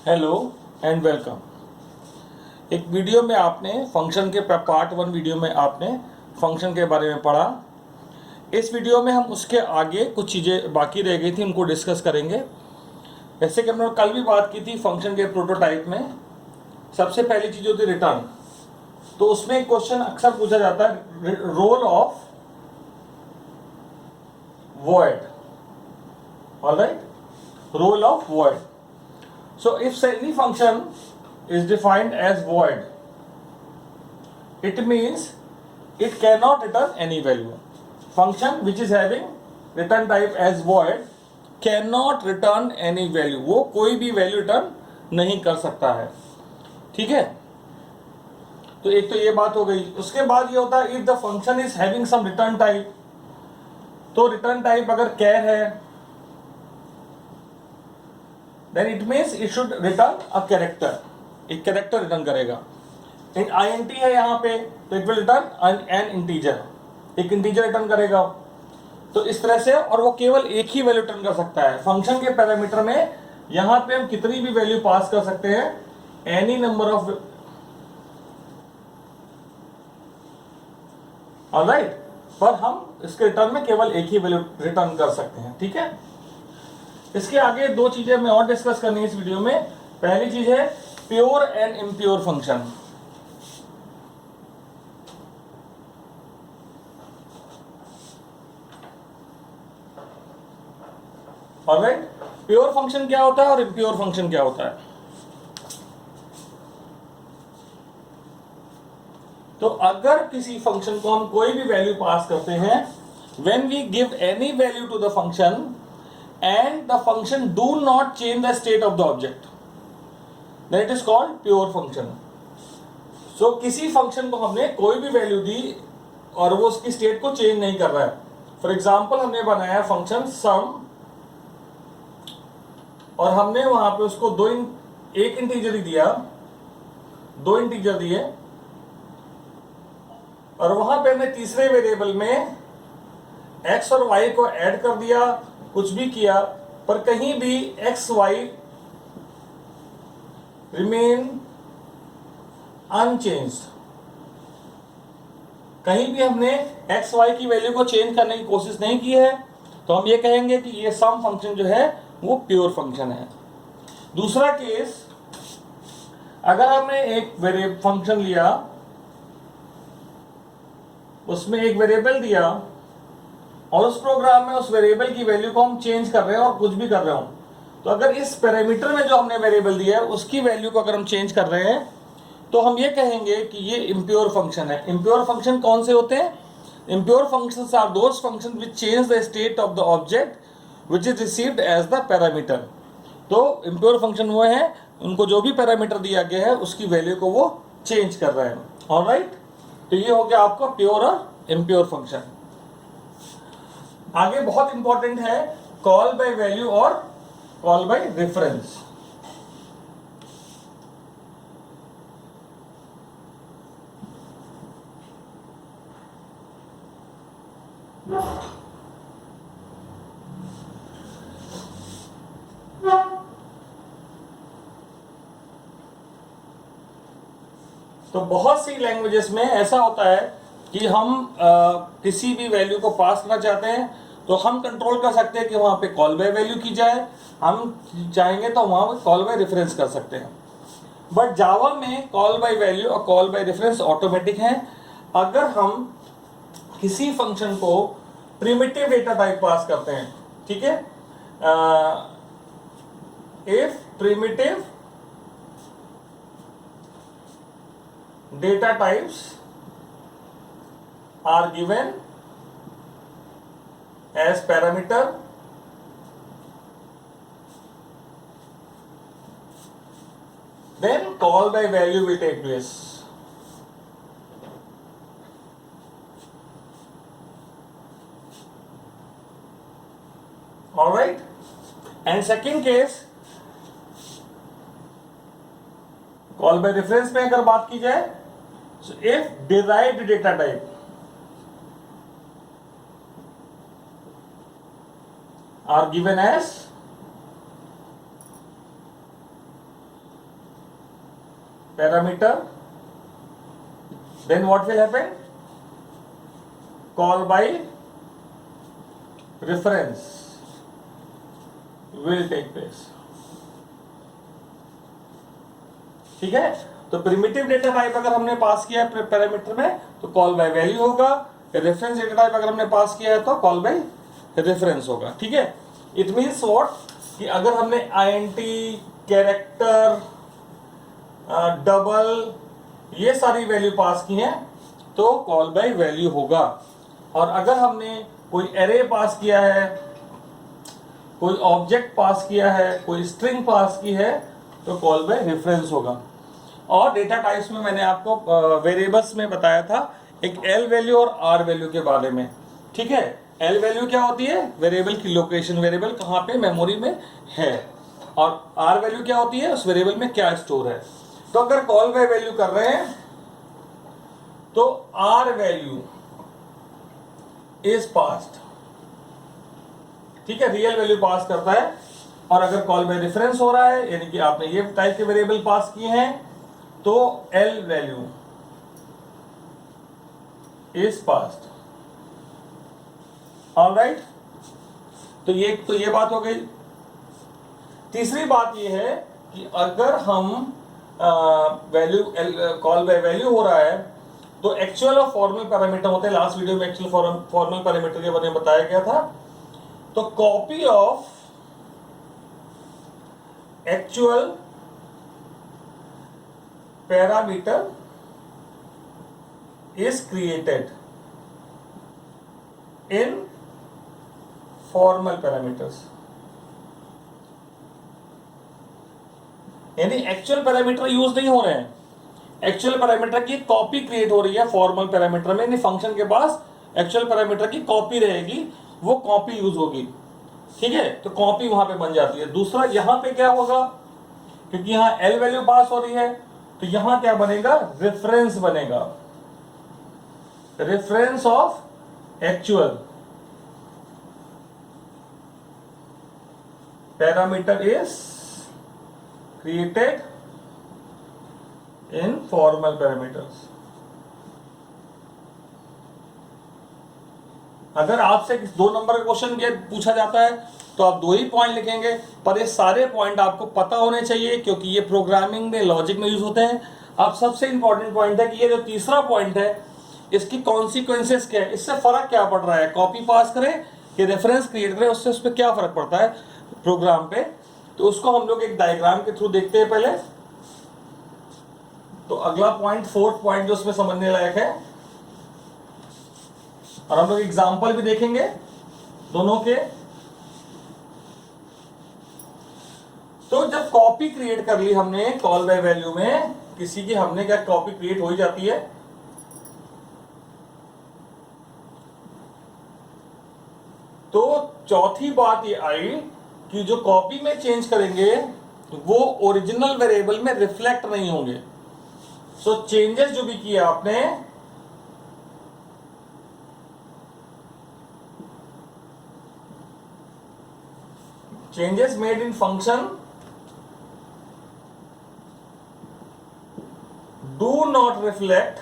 Hello and welcome. एक video में आपने फंक्शन के पार्ट 1 वीडियो में आपने फंक्शन के बारे में पढ़ा। इस वीडियो में हम उसके आगे कुछ चीज़ें बाकी रह गई थी, उनको डिस्कस करेंगे। जैसे कि हमने कल भी बात की थी फंक्शन के प्रोटोटाइप में सबसे पहली चीज़ होती है रिटर्न। तो उसमें एक क्वेश्चन अक्सर पूछा जाता है, role of void. Alright, role of void. So if any function is defined as void, it means it cannot return any value. Function which is having return type as void cannot return any value. वो कोई भी value return नहीं कर सकता है। ठीक है, तो एक तो ये बात हो गई। उसके बाद ये होता है if the function is having some return type. तो रिटर्न टाइप अगर कैर है then it means it should return a character, एक कैरेक्टर रिटर्न करेगा। int है यहाँ पे तो it will return an integer, एक इंटीजर रिटर्न करेगा। तो इस तरह से, और वो केवल एक ही वैल्यू रिटर्न कर सकता है। फंक्शन के पैरामीटर में यहाँ पे हम कितनी भी वैल्यू पास कर सकते हैं, एनी नंबर ऑफ, ऑलराइट, पर हम इसके रिटर्न में केवल एक ही वैल्यू रिटर्न कर सकते हैं। ठीक है, इसके आगे दो चीजें मैं और डिस्कस करनी है इस वीडियो में। पहली चीज है pure and impure function. Alright, pure function क्या होता है और इम्प्योर फंक्शन क्या होता है। तो अगर किसी फंक्शन को हम कोई भी वैल्यू पास करते हैं, when we give any value to the function and the function do not change the state of the object, then it is called pure function. So किसी फंक्शन को हमने कोई भी वैल्यू दी और वो उसकी स्टेट को चेंज नहीं कर रहा है। फॉर एग्जाम्पल हमने बनाया फंक्शन सम और हमने वहां पे उसको एक इंटीजर ही दिया, दो इंटीजर दिए, और वहां पे हमने तीसरे वेरिएबल में x और y को ऐड कर दिया, कुछ भी किया, पर कहीं भी एक्स वाई रिमेन अनचेंज्ड। कहीं भी हमने एक्स वाई की वैल्यू को चेंज करने की कोशिश नहीं की है, तो हम ये कहेंगे कि ये सम फंक्शन जो है वो प्योर फंक्शन है। दूसरा केस, अगर हमने एक फंक्शन लिया, उसमें एक वेरिएबल दिया और उस प्रोग्राम में उस वेरिएबल की वैल्यू को हम चेंज कर रहे हैं और कुछ भी कर रहे हो, तो अगर इस पैरामीटर में जो हमने वेरिएबल दिया है उसकी वैल्यू को अगर हम चेंज कर रहे हैं, तो हम ये कहेंगे कि ये इम्प्योर फंक्शन है। इम्प्योर फंक्शन कौन से होते हैं? Impure functions are those function which change the state of the object which is received as the parameter. तो इम्प्योर फंक्शन वो है, उनको जो भी पैरामीटर दिया गया है उसकी वैल्यू को वो चेंज कर रहे हैं। ऑलराइट, तो ये हो गया आपका प्योर और इम्प्योर फंक्शन। आगे बहुत इंपॉर्टेंट है कॉल बाय वैल्यू और कॉल बाय रेफरेंस। तो बहुत सी लैंग्वेजेस में ऐसा होता है कि हम किसी भी वैल्यू को पास करना चाहते हैं, तो हम कंट्रोल कर सकते हैं कि वहां पे कॉल बाय वैल्यू की जाए, हम चाहेंगे तो वहां पे कॉल बाय रेफरेंस कर सकते हैं। बट जावा में कॉल बाय वैल्यू और कॉल बाय रेफरेंस ऑटोमेटिक है। अगर हम किसी फंक्शन को प्रिमिटिव डेटा टाइप पास करते हैं, ठीक है, if primitive data types are given as parameter, then call by value will take place. All right, and second case call by reference में अगर बात की जाए, so if derived data type are given as parameter, then what will happen? Call by reference will take place. ठीक है, तो primitive data type अगर हमने पास किया है पैरामीटर में तो कॉल बाय वैल्यू होगा, रेफरेंस डेटा टाइप अगर हमने पास किया है तो कॉल बाय रेफरेंस होगा। ठीक है, इट मीन्स व्हाट कि अगर हमने आईएनटी, कैरेक्टर, डबल ये सारी वैल्यू पास की हैं तो कॉल बाय वैल्यू होगा, और अगर हमने कोई एरे पास किया है, कोई ऑब्जेक्ट पास किया है, कोई स्ट्रिंग पास की है तो कॉल बाय रेफरेंस होगा। और डेटा टाइप्स में मैंने आपको वेरिएबल्स में बताया था एक एल वैल्यू और आर वैल्यू के बारे में। ठीक है, एल वैल्यू क्या होती है? वेरिएबल की लोकेशन, वेरिएबल कहाँ पे मेमोरी में है, और आर वैल्यू क्या होती है? उस वेरिएबल में क्या स्टोर है। तो अगर कॉल बाय वैल्यू कर रहे हैं तो आर वैल्यू इज पास्ड। ठीक है, रियल वैल्यू पास करता है, और अगर कॉल बाय रेफरेंस हो रहा है यानी कि आपने ये टाइप के वेरिएबल पास किए हैं तो L value is passed. Alright, तो ये बात हो गई। तीसरी बात ये है कि अगर हम वैल्यू कॉल बाय वैल्यू हो रहा है तो एक्चुअल और फॉर्मल पैरामीटर होते हैं। लास्ट वीडियो में एक्चुअल फॉर्मल पैरामीटर के बारे में बताया गया था। तो copy of actual parameter is created in formal parameters, यानी एक्चुअल पैरामीटर यूज नहीं हो रहे हैं, एक्चुअल पैरामीटर की कॉपी क्रिएट हो रही है फॉर्मल पैरामीटर में, यानी फंक्शन के पास एक्चुअल पैरामीटर की कॉपी रहेगी, वो कॉपी यूज होगी। ठीक है, तो कॉपी वहां पे बन जाती है। दूसरा यहां पे क्या होगा, क्योंकि यहां एल वैल्यू पास हो रही है तो यहां क्या बनेगा? रेफरेंस बनेगा, reference of actual parameter is created in formal parameters. अगर आपसे 2 नंबर का क्वेश्चन पूछा जाता है तो आप 2 ही पॉइंट लिखेंगे, पर ये सारे पॉइंट आपको पता होने चाहिए क्योंकि ये प्रोग्रामिंग में, लॉजिक में यूज होते हैं। अब सबसे इंपॉर्टेंट पॉइंट है कि ये जो तीसरा पॉइंट है इसकी कॉन्सिक्वेंसेस क्या है, इससे फर्क क्या पड़ रहा है, कॉपी पास करें कि रेफरेंस क्रिएट करें, उससे उस पर क्या फर्क पड़ता है प्रोग्राम पे। तो उसको हम लोग एक डायग्राम के थ्रू देखते हैं पहले। तो अगला पॉइंट, 4th पॉइंट जो उसमें समझने लायक है, और हम लोग एग्जाम्पल भी देखेंगे दोनों के। तो जब कॉपी क्रिएट कर ली हमने कॉल बाय वैल्यू में, किसी की हमने क्या कॉपी क्रिएट हो ही जाती है। तो चौथी बात ये आई कि जो कॉपी में चेंज करेंगे वो ओरिजिनल वेरिएबल में रिफ्लेक्ट नहीं होंगे। सो चेंजेस जो भी किए आपने, changes made in function do not reflect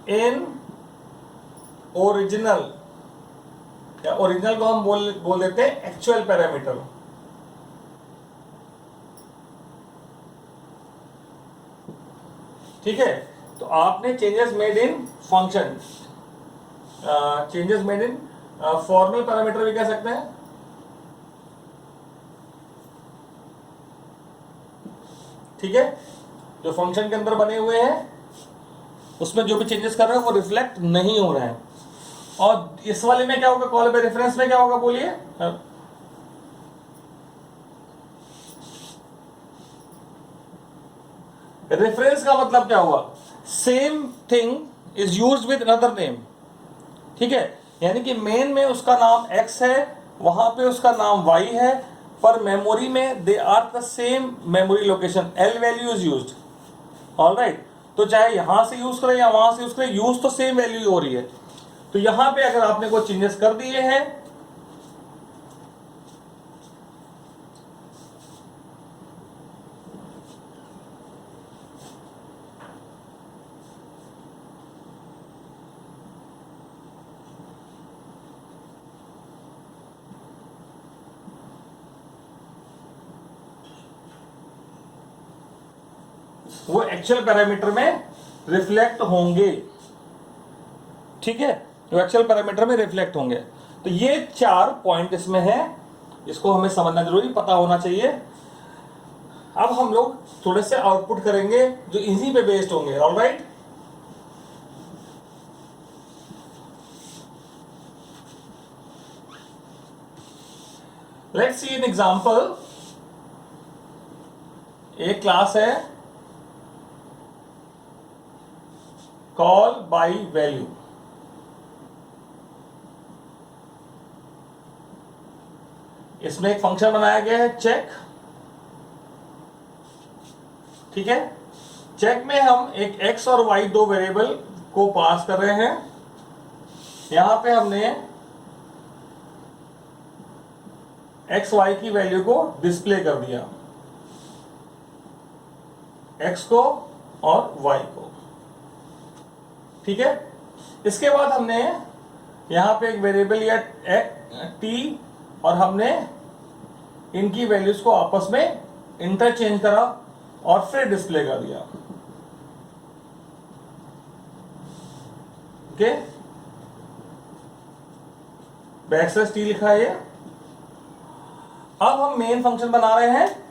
in original, या ओरिजिनल को हम बोल देते हैं एक्चुअल पैरामीटर। ठीक है, तो आपने changes made in function, changes made in formal parameter भी कह सकते हैं। ठीक है, जो फंक्शन के अंदर बने हुए हैं उसमें जो भी चेंजेस कर रहे हैं वो रिफ्लेक्ट नहीं हो रहे हैं। और इस वाले में क्या होगा, कॉल बाय रेफरेंस में क्या होगा बोलिए? रेफरेंस का मतलब क्या हुआ? Same thing is used with another name. ठीक है, यानी कि मेन में उसका नाम x है, वहां पे उसका नाम y है, पर मेमोरी में they are the same memory location, L value is used. Alright, तो चाहे यहां से यूज करें या वहां से यूज करें, यूज तो सेम वैल्यू हो रही है। तो यहां पे अगर आपने कोई चेंजेस कर दिए हैं वो एक्चुअल पैरामीटर में रिफ्लेक्ट होंगे। ठीक है, वो एक्चुअल पैरामीटर में रिफ्लेक्ट होंगे। तो ये 4 पॉइंट इसमें है, इसको हमें समझना जरूरी, पता होना चाहिए। अब हम लोग थोड़े से आउटपुट करेंगे जो इसी पे बेस्ड होंगे। Alright, let's see an example. एक क्लास है कॉल बाय वैल्यू। इसमें एक फंक्शन बनाया गया है चेक। ठीक है, चेक में हम एक x और y दो वेरिएबल को पास कर रहे हैं। यहां पे हमने x y की वैल्यू को डिस्प्ले कर दिया, x को और y को। ठीक है, इसके बाद हमने यहां पे एक वेरिएबल लिया t और हमने इनकी वैल्यूज को आपस में इंटरचेंज करा और फिर डिस्प्ले कर दिया। ओके, बैकस्लैश t लिखा है ये। अब हम मेन फंक्शन बना रहे हैं।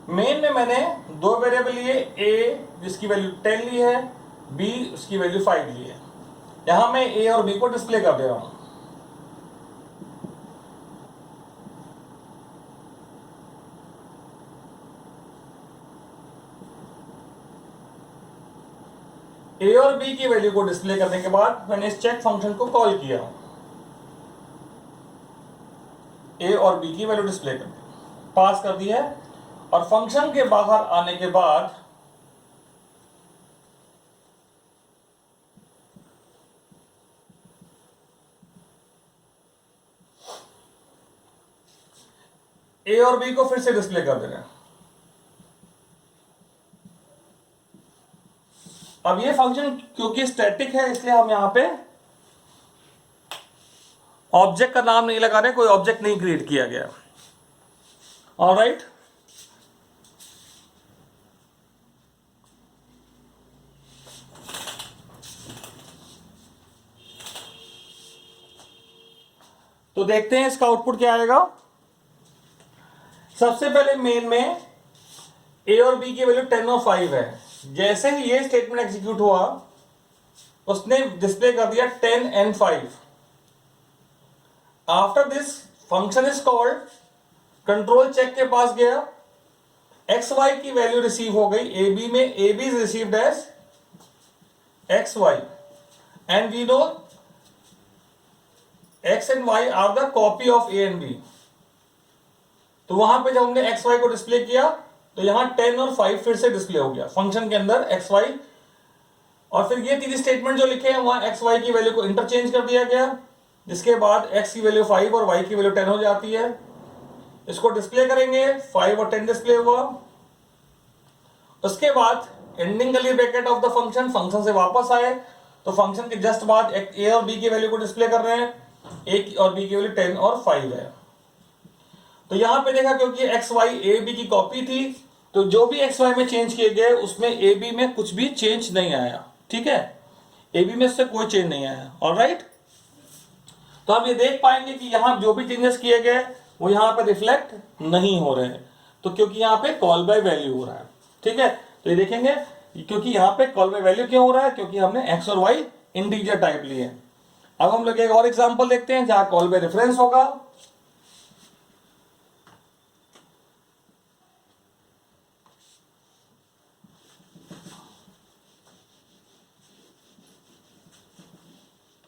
मेन में मैंने दो वेरिएबल लिए, a जिसकी वैल्यू 10 ली है, b उसकी वैल्यू 5 ली है। यहां मैं a और b को डिस्प्ले कर दे रहा हूं। a और b की वैल्यू को डिस्प्ले करने के बाद मैंने इस चेक फंक्शन को कॉल किया। a और b की वैल्यू डिस्प्ले कर दी, पास कर दी है। और फंक्शन के बाहर आने के बाद a और b को फिर से डिस्प्ले कर दे रहे हैं। अब ये फंक्शन क्योंकि स्टैटिक है इसलिए हम यहां पे ऑब्जेक्ट का नाम नहीं लगा रहे, कोई ऑब्जेक्ट नहीं क्रिएट किया गया। ऑलराइट, तो देखते हैं इसका आउटपुट क्या आएगा। सबसे पहले मेन में a और b की वैल्यू 10 और 5 है। जैसे ही ये स्टेटमेंट एग्जीक्यूट हुआ उसने डिस्प्ले कर दिया 10 and 5। After this function is called, control check के पास गया, एक्स वाई की वैल्यू रिसीव हो गई ए बी में, A B is received as X Y and we know X and Y are the copy of A and B. तो वहां पे जब हमने एक्स वाई को डिस्प्ले किया तो यहां 10 और 5 फिर से डिस्प्ले हो गया फंक्शन के अंदर एक्स वाई। और फिर ये तीन स्टेटमेंट जो लिखे हैं वहां एक्स वाई की वैल्यू को इंटरचेंज कर दिया गया, जिसके बाद x की वैल्यू 5 और y की वैल्यू 10 हो जाती है। इसको डिस्प्ले करेंगे, 5 और 10 डिस्प्ले हुआ। उसके बाद ending curly bracket of the function, function से वापस आए तो फंक्शन के जस्ट बाद a और b की वैल्यू को डिस्प्ले कर रहे हैं। a और b की वैल्यू 10 और 5 है। तो यहां पे देखा क्योंकि एक्स वाई ए बी की कॉपी थी तो जो भी एक्स वाई में चेंज किए गए उसमें ए बी में कुछ भी चेंज नहीं आया। ठीक है, ए बी में से कोई चेंज नहीं आया। ऑलराइट, तो आप ये देख पाएंगे कि यहां जो भी चेंजेस किए गए वो यहां पर रिफ्लेक्ट नहीं हो रहे हैं, तो क्योंकि यहां पे कॉल बाय वैल्यू हो रहा है। ठीक है, तो ये देखेंगे क्योंकि यहां पे कॉल बाय वैल्यू क्यों हो रहा है, क्योंकि हमने एक्स और वाई इंटीजर टाइप लिए। अब हम लोग एक और एग्जांपल देखते हैं जहां कॉल बाय रेफरेंस होगा।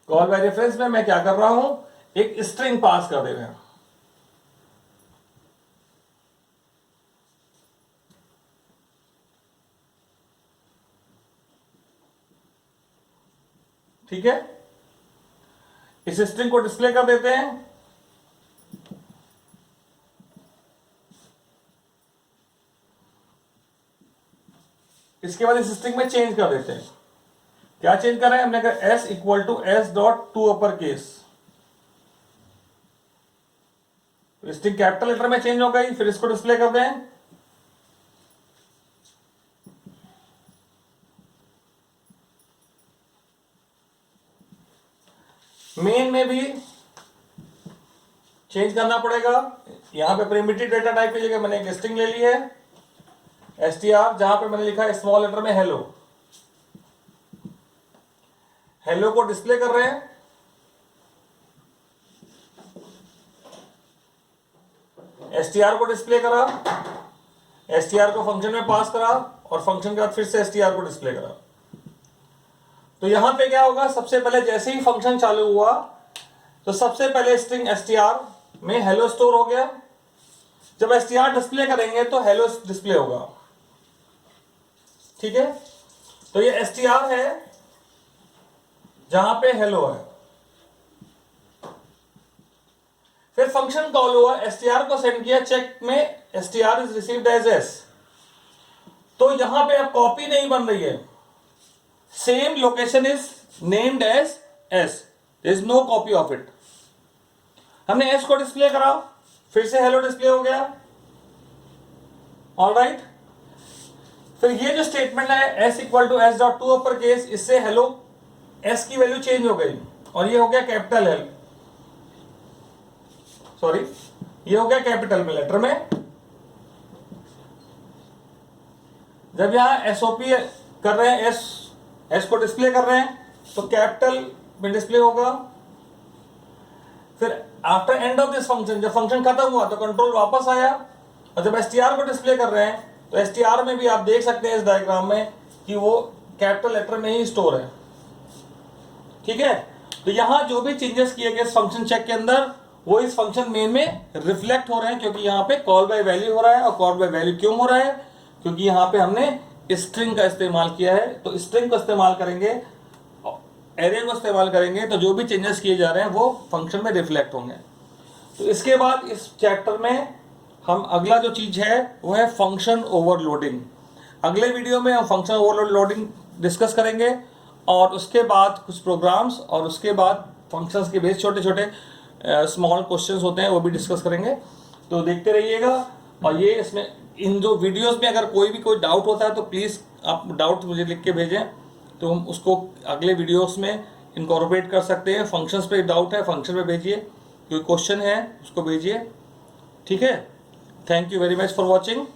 कॉल बाय रेफरेंस में मैं क्या कर रहा हूं, एक स्ट्रिंग पास कर दे रहे हैं। ठीक है, इस स्ट्रिंग को डिस्प्ले कर देते हैं। इसके बाद इस स्ट्रिंग में चेंज कर देते हैं। क्या चेंज कर रहे हैं हमने कहा s equal to s dot to upper case, string capital letter में चेंज हो गई। फिर इसको डिस्प्ले कर दें, मेन में भी चेंज करना पड़ेगा। यहां पे प्रिमिटिव डेटा टाइप की जगह मैंने एक स्ट्रिंग ले ली है str, जहां पे मैंने लिखा है स्मॉल लेटर में हेलो। हेलो को डिस्प्ले कर रहे हैं, str को डिस्प्ले करा, str को फंक्शन में पास करा और फंक्शन के बाद फिर से str को डिस्प्ले करा। तो यहां पे क्या होगा, सबसे पहले जैसे ही फंक्शन चालू हुआ तो सबसे पहले स्ट्रिंग str में हेलो स्टोर हो गया। जब str डिस्प्ले करेंगे तो हेलो डिस्प्ले होगा, ठीक है। तो ये str है जहां पे हेलो है। फिर फंक्शन कॉल हुआ, str को सेंड किया, चेक में str is received as s। तो यहां पे अब कॉपी नहीं बन रही है, same location is named as s, there is no copy of it. हमने s को डिस्प्ले करा, फिर से हेलो डिस्प्ले हो गया, ऑलराइट। फिर ये जो स्टेटमेंट है s equal to s dot to upper case, इससे हेलो s की वैल्यू चेंज हो गई और ये हो गया कैपिटल L, सॉरी ये हो गया कैपिटल में लेटर में। जब यहां SOP कर रहे हैं, s को डिस्प्ले कर रहे हैं तो कैपिटल में डिस्प्ले होगा। फिर after end of this function, जब फंक्शन खत्म हुआ तो कंट्रोल वापस आया, और जब str को डिस्प्ले कर रहे हैं तो str में भी आप देख सकते हैं इस डायग्राम में कि वो कैपिटल लेटर में ही स्टोर है, ठीक है। तो यहां जो भी चेंजेस किए गए इस फंक्शन चेक के अंदर, वो इस फंक्शन मेन में रिफ्लेक्ट हो रहे हैं, क्योंकि यहाँ पे कॉल बाय वैल्यू हो रहा है। और कॉल बाय वैल्यू क्यों हो रहा है, क्योंकि यहाँ पे हमने स्ट्रिंग का इस्तेमाल किया है। तो स्ट्रिंग को इस्तेमाल करेंगे, एरे को इस्तेमाल करेंगे, तो जो भी चेंजेस किए जा रहे हैं वो फंक्शन में रिफ्लेक्ट होंगे। तो इसके बाद इस चैप्टर में हम अगला जो चीज है वो है फंक्शन ओवरलोडिंग। अगले वीडियो में हम फंक्शन ओवरलोडिंग डिस्कस करेंगे, और उसके बाद कुछ प्रोग्राम्स, और उसके बाद फंक्शंस के बेस छोटे छोटे स्मॉल क्वेश्चंस होते हैं वो भी डिस्कस करेंगे। तो देखते रहिएगा। और ये इसमें इन जो वीडियोस में अगर कोई डाउट होता है तो प्लीज़ आप डाउट मुझे लिख के भेजें, तो हम उसको अगले वीडियोस में इनकॉर्पोरेट कर सकते हैं। फंक्शंस पे डाउट है फंक्शन पे भेजिए, कोई क्वेश्चन है उसको भेजिए, ठीक है। Thank you very much for watching.